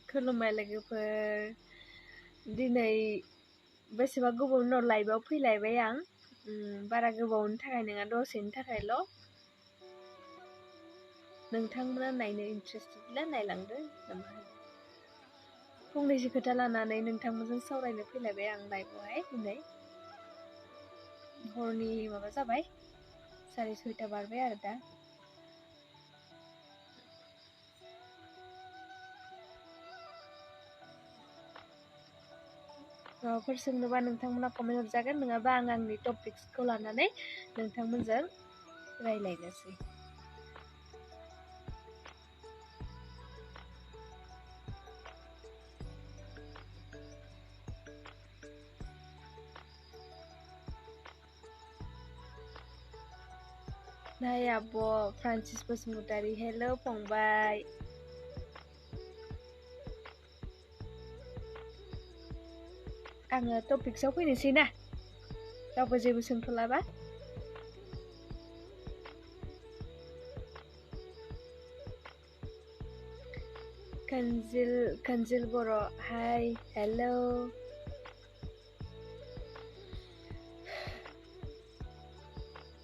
खुलुमबाय लोगोफोर दिनै बेसेबा गोबावनि उनाव लाइभआव फैलायबाय आं बारा गोबावनि थाखाय नङा दसेनि थाखायल' नोंथांमोना नायनो इन्ट्रेस्टेडब्ला नायलांदो फंनैसो खोथा लानानै नोंथांमोनजों सावरायनो फैलायबाय आं लाइभआवहाय दिनै हरनि माबा जाबाय 6:30 बारबाय आरो दा माबाफोर सोंनोबा नोंथांमोना कमेन्ट हरजागोन नङाबा आं आंनि टपिक्सखौ लानानै नोंथांमोनजों रायलायनोसै Hai Abo Francis Bosumutari hello फंबाय आङो टपिक्सआव फैनोसै ना रावबो जेबो सोंथ'लाबा कंजिल बर' हाय हेलो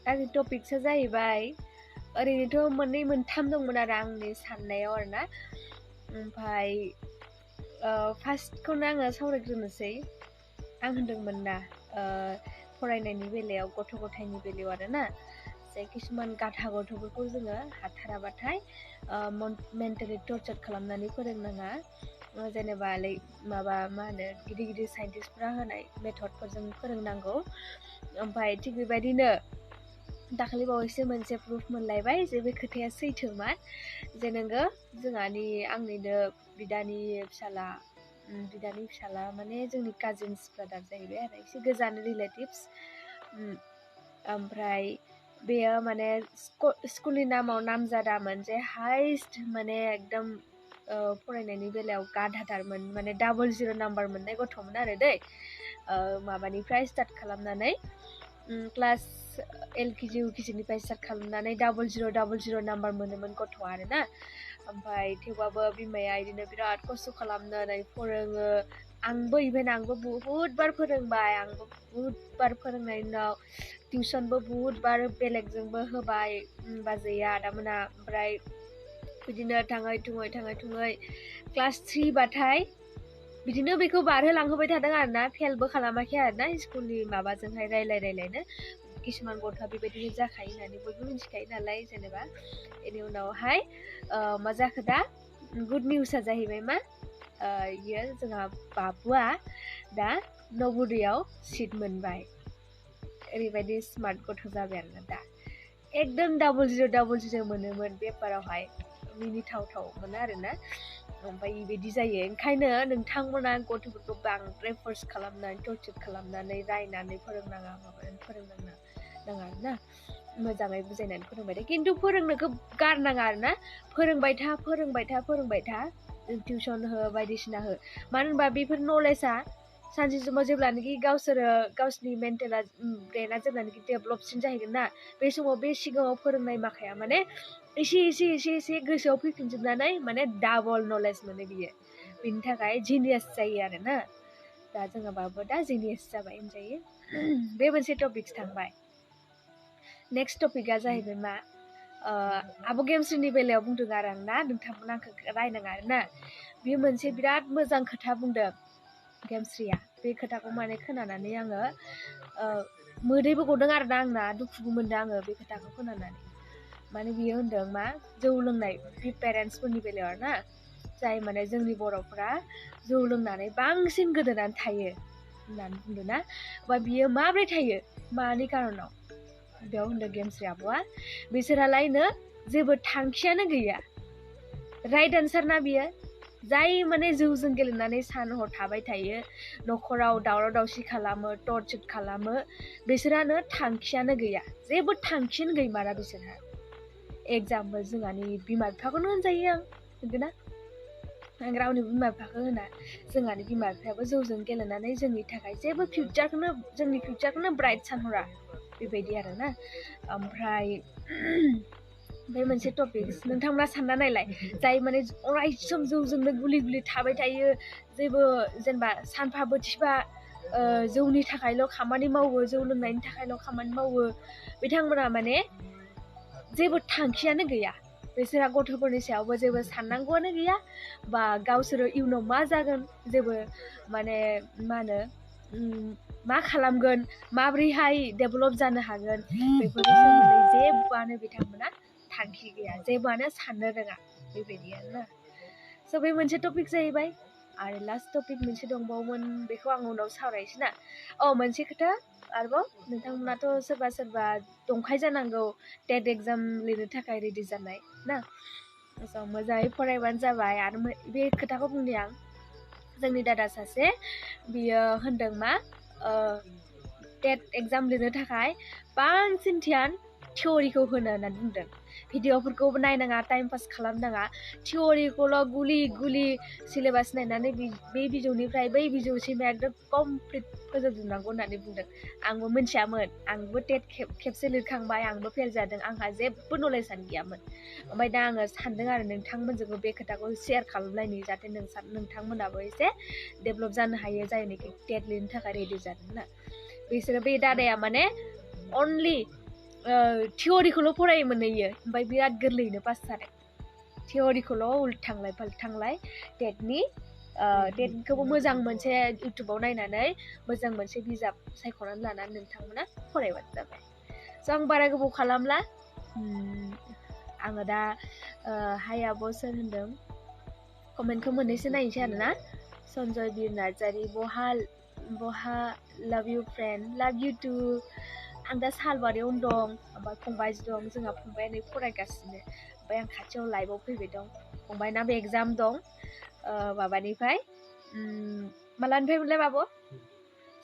आंनि टपिक्सआ जाहैबाय ओरैनोथ' मोननै मोनथाम दंमोन आरो आंनि साननायाव आरोना ओमफ्राय फार्स्टखौनो आङो सावरायग्रोनोसै आं होनदोंमोन ना फरायनायनि बेलायाव गथ' गथायनि बेलायाव आरोना जे किसुमान गाधा गथ'फोरखौ जोङो हाथाराबाथाय मेन्टेलि टर्चार खालामनानै फोरोंनाङा जेनेबा माबा मा होनो गिदिर गिदिर साइन्टिस्टफ्रा होनाय मेथडफोरजों फोरोंनांगौ ओमफ्राय थिग बेबायदिनो दाखालि बावैसो मोनसे प्रुफ मोनलायबाय जे बे खोथाया सैथोमोन जे नोङो जोंहानि आंनिनो बिदानि फिसाला माने जोंनि काजिन्स ब्रादार जाहैबाय आरो एसे गोजान रिलेटिभ्स ओमफ्राय बेयो माने स्कुलनि नामाव नामजादामोन जे हाइस्ट माने एकदम फरायनायनि बेलायाव गाधाथारमोन माने 00 नाम्बार मोननाय गथ'मोन आरो दै माबानिफ्राय स्टार्ट खालामनानै क्लास LKG UKGनिफ्राय स्टार्ट खालामनानै 00 नाम्बार मोनोमोन गथ'आ आरोना ओमफ्राय थेवबाबो बिमाया बिदिनो बिराद खस्थ' खालामनानै फोरोङो आंबो बुहुत बार फोरोंबाय आंबो बुहुत बार फोरोंनायनि उनाव टिउसनबो बुहुत बार बेलेगजोंबो होबाय बाजैया आदामोना ओमफ्राय बिदिनो थाङै थुङै क्लास 3 बाथाय बिदिनो बेखौ बारहोलांहोबाय थादों आरोना फेलबो खालामाखै आरोना स्कुलनि माबाजोंहाय रायलायनो किसुमान गथ'आ बेबायदिनो जाखायो होननानै बयबो मिथिखायो नालाय जेनेबा बेनि उनावहाय मा जाखो दा गुड निउसआ जाहैबाय मा इयो जोंहा बाबुआ दा नवोदयाव सिट मोनबाय ओरैबायदि स्मार्ट गथ' जाबाय आरोना दा एकदम 00 मोनोमोन पेपारावहाय मिनिथाव मोनो आरोना ओमफ्राय बेबायदि जायो ओंखायनो नोंथांमोना गथ'फोरखौ बांद्राय फर्स खालामनानै टर्चार खालामनानै रायनानै फोरोंनाङा आरोना मोजाङै बुजायनानै फोरोंबाय था खिन्थु फोरोंनोखौ गारनाङा आरोना फोरोंबाय था टिउसन हो बायदिसिना हो मानो होनबा बेफोर नलेजआ सानसे समाव जेब्लानोखि गावसोरनि मेन्टेला ब्रेना जेब्लानोखि डेभलपसिन जाहैगोन ना बे समाव बे सिगाङाव फोरोंनाय माखाया माने एसे गोसोआव फैफिनजोबनानै माने डाबल नलेज मोनो बियो बेनि थाखाय जिनियास जायो आरोना दा जोंहाबाबो दा जिनियास जाबाय होनजायो बे मोनसे टपिक्स थांबाय नेक्स्ट टपिकआ जाहैबाय मा आब' गेमस्रिनि बेलायाव बुंदों आरो आं ना नोंथांमोना आंखौ रायनाङा आरोना बेयो मोनसे बिराद मोजां खोथा बुंदों गेमस्रिया बे खोथाखौ माने खोनानानै आङो मोदैबो गदों आरोना आंना दुखुबो मोनदों आङो बे खोथाखौ खोनानानै माने बियो होनदों मा जौ लोंनाय बे पेरेन्टसफोरनि बेलायाव आरोना जाय माने जोंनि बर'फ्रा जौ लोंनानै बांसिन गोदोनानै थायो होननानै बुंदों ना बा बियो माब्रै थायो मानि कारनाव बेयाव होनदों गेमस्रि आब'आ बिसोरहालायनो जेबो थांखियानो गैया राइट आन्सार ना बियो जाय माने जौजों गेलेनानै सान हर थाबाय थायो न'खराव दावराव दावसि खालामो टर्चार खालामो बिसोरहानो थांखियानो गैया जेबो थांखियानो गैमारा बिसोरहा एग्जाम्पल जोंहानि बिमा बिफाखौनो होनजायो आं नंगौना आं रावनि बिमा बिफाखौ होना जोंहानि बिमा बिफायाबो जौजों गेलेनानै जोंनि थाखाय जेबो जोंनि फिउचारखौनो ब्राइट सानहरा बेबायदि आरोना ओमफ्राय ओमफ्राय मोनसे टपिक नोंथांमोना सानना नायलाय जाय माने अराय सम जौजोंनो गुलि गुलि थाबाय थायो जेबो जेनेबा सानफा बोथिफा जौनि थाखायल' खामानि मावो जौ लोंनायनि थाखायल' खामानि मावो बिथांमोना माने जेबो थांखियानो गैया बिसोरहा गथ'फोरनि सायावबो जेबो साननांगौआनो गैया बा गावसोरो इयुनाव मा जागोन जेबो माने मा होनो मा खालामगोन माबोरैहाय डेभेलप जानो हागोन बेफोरनि सोमोन्दै जेबोआनो बिथांमोना थांखि गैया जेबोआनो साननो रोङा बेबायदि आरोना स' बे मोनसे टपिक जाहैबाय आरो लास्ट टपिक मोनसे दंबावोमोन बेखौ आं उनाव सावरायनोसै ना मोनसे खोथा आरोबाव नोंथांमोनाथ' सोरबा सोरबा दंखाय जानांगौ टेट एग्जाम लिरनो थाखाय रेडि जानाय ना स' मोजाङै फरायबानो जाबाय आरो बे खोथाखौ बुंनि आं जोंनि दादा सासे बियो होनदों मा टेट एग्जाम लिरनो थाखाय बांसिन ध्यान थियरिखौ होनो होननानै बुंदों भिडिअफोरखौबो नायनाङा टाइम पास खालामनाङा थियरिखौल' गुलि गुलि सिलेबास नायनानै बे बिजौनिफ्राय बै बिजौसिम एकदम कमप्लिट फोजोबजोबनांगौ होननानै बुंदों आंबो मिथियामोन आंबो टेट खेबसे लिरखांबाय आंबो फेल जादों आंहा जेबो नलेजआनो गैयामोन ओमफ्राय दा आङो सानदों आरो नोंथांमोनजोंबो बे खोथाखौ शेयार खालामलायनि जाहाथे नोंथांमोनाबो एसे डेभेलप जानो हायो जायनोखि टेट लिरनो थाखाय रेडि जादों ना बिसोरो बे दादाया माने अनलि थियरिखौल' फरायोमोन इयो ओमफ्राय बिराद गोरलैयैनो पास जादों थियरिखौल' उल्थांलाय फाल्थांलाय टेटखौबो मोजां मोनसे इउटुबाव नायनानै मोजां मोनसे बिजाब सायख'नानै लानानै नोंथांमोना फरायबानो जाबाय स' आं बारा गोबाव खालामला आङो दा हाय आब' सोर होनदों कमेन्टखौ मोननैसो नायनोसै आरोना सन्जय बिर नार्जारि बहा लाभ इउ फ्रेन्ड लाभ इउ टु आं दा सालबारियावनो दं ओमफ्राय फंबाय दं जोंहा फंबाया नै फरायगासिनो ओमफ्राय आं खाथियाव लाइभआव फैबाय दं फंबायनाबो एग्जाम दं माबानिफ्राय मालानिफ्रायमोनलाय बाबु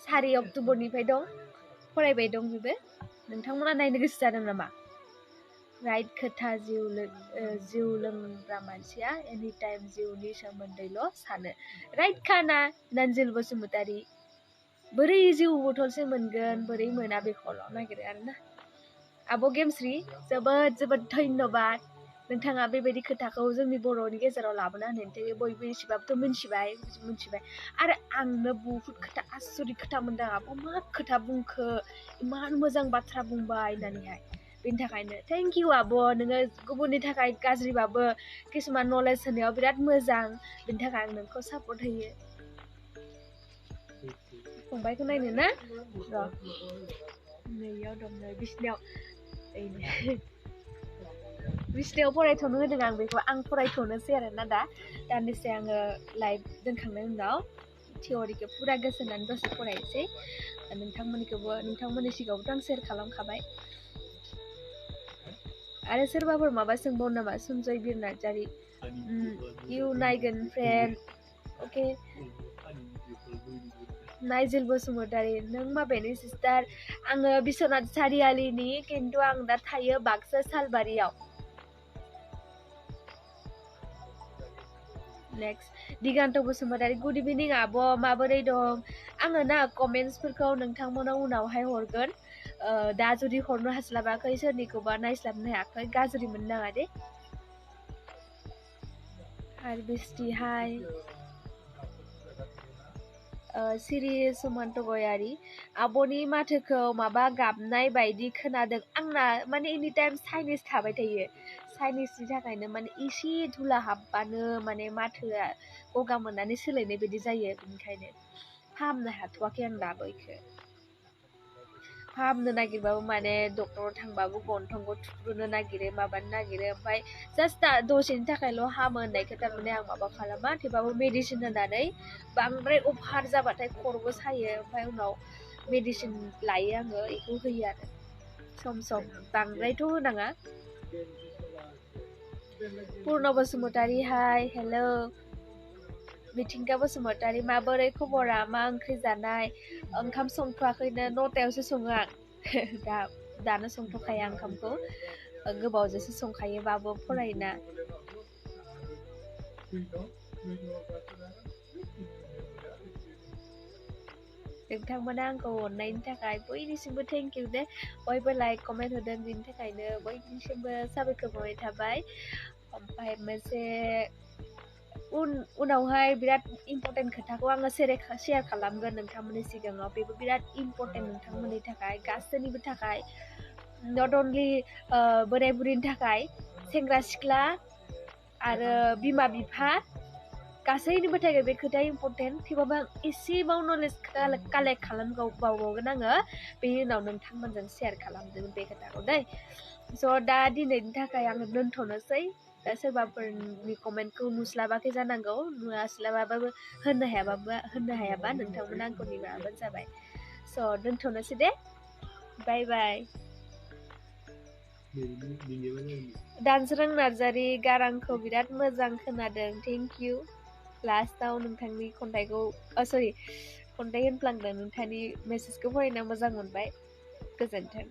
4 अक्ट'बरनिफ्राय दं फरायबाय दं बेबो नोंथांमोना नायनो गोसो जादों नामा राइट खोथा जिउ लोंग्रा मानसिया एनि टाइम जिउनि सोमोन्दैल' सानो राइट खाना नानजिल बसुमतारी बोरै जिउ बथलसो मोनगोन बोरै मोना बेखौल' नागिरो आरोना आब' गेमस्रि जोबोद जोबोद धन्यबाद नोंथाङा बेबायदि खोथाखौ जोंनि बर'नि गेजेराव लाबोना होनायनि थाखाय बयबो एसेबाबोथ' मिथिबाय आरो आंनो बहुद खोथा आसरित खोथा मोनदों आब' मा खोथा बुंखो इमान मोजां बाथ्रा बुंबाय होननानैहाय बेनि थाखायनो थेंक इउ आब' नोङो गुबुननि थाखाय गाज्रिबाबो किसुमान नलेज होनायाव बिराद मोजां बेनि थाखाय आं नोंखौ सापर्ट होयो फंबायखौ नायनो ना र' नैयाव दं नै बिसिनायाव फरायथ'नो होदों आं बेखौ आं फरायथ'नोसै आरोना दान्दिसे आङो लाइभ दोनखांनायनि उनाव थियरिखौ फुरा गोसो होनानै दसे फरायनोसै नोंथांमोननि सिगाङावबोथ' आं शेयार खालामखाबाय आरो सोरबाफोर माबा सोंबावनो नामा सन्जय बिर नार्जारि इउ नायगोन फ्रेन्ड अके नाइजेल बसुमतारी नों माबेनि सिस्टार आङो बिश्वनाथ सारियालिनि खिन्थु आं दा थायो बाक्सा सालबारियाव नेक्स्ट दिगान्त बसुमतारी गुड इभिनिं आब' माबोरै दं आङो ना कमेन्ट्सफोरखौ नोंथांमोनाव उनावहाय हरगोन दा जुदि हरनो हास्लाबाखै सोरनिखौबा नायस्लाबनो हायाखै गाज्रि मोननाङा दे आरो बिस्टि हाय सिरि सुमन्त गयारि आब'नि माथोखौ माबा गाबनाय बायदि खोनादों आंना माने एनि टाइम साइनिस थाबाय थायो साइनिसनि थाखायनो माने एसे धुला हाबबानो माने माथोआ गगा मोननानै सोलायनाय बायदि जायो बेनिखायनो फाहामनो हाथ'वाखै आं दाबो इखो फाहामनो नागिरबाबो माने डक्टराव थांबाबो गन्थंखौ थुख्रुनो नागिरो माबानो नागिरो ओमफ्राय जास्ट दसेनि थाखायल' हामो होननायखौ थारमाने आं माबा खालामा थेवबाबो मेडिसिन होनानै बांद्राय अभार जाबाथाय खर'बो सायो ओमफ्राय उनाव मेडिसिन लायो आङो बेखौ होयो आरो सम सम बांद्रायथ' होनाङा पुर्ण बसुमतारी हाय हेलौ मिथिंगा बसुमतारी माबोरै खबरा मा ओंख्रि जानाय ओंखाम संथ'वाखैनो 9टायावसो सङो आं दानो संथ'खाया ओंखामखौ गोबावजोंसो संखायोबाबो फरायोना नोंथांमोना आंखौ अननायनि थाखाय बयनिसिमबो थेंक इउ दे बयबो लाइक कमेन्ट होदों बिनि थाखायनो बयनिसिमबो साबायखर बावनाय थाबाय ओमफ्राय मोनसे उनावहाय बिराद इम्पर्टेन्ट खोथाखौ आङो शेयार खालामगोन नोंथांमोननि सिगाङाव बेबो बिराद इम्पर्टेन्ट नोंथांमोननि थाखाय गासैनिबो थाखाय नट अनलि बोराय बुरैनि थाखाय सेंग्रा सिख्ला आरो बिमा बिफा गासैनिबो थाखाय बे खोथाया इम्पर्टेन्ट थेवबाबो आं एसेबाव नलेज कालेक्ट खालामबावगोन आङो बेनि उनाव नोंथांमोनजों शेयार खालामगोन बे खोथाखौ दै स' दा दिनैनि थाखाय आङो दोनथ'नोसै दा सोरबाफोरनि कमेन्टखौ नुस्लाबाखै जानांगौ नुस्लाबाबाबो होननो हायाबा नोंथांमोना आंखौ निमाहाबानो जाबाय स' दोनथ'नोसै दे बाय बाय दानसोरां नार्जारि गारांखौ बिराद मोजां खोनादों थेंक इउ लास्टाव नोंथांनि खन्थाइखौ खन्थाइ होनफ्लांदों नोंथांनि मेसेजखौ फरायना मोजां मोनबाय गोजोन्थों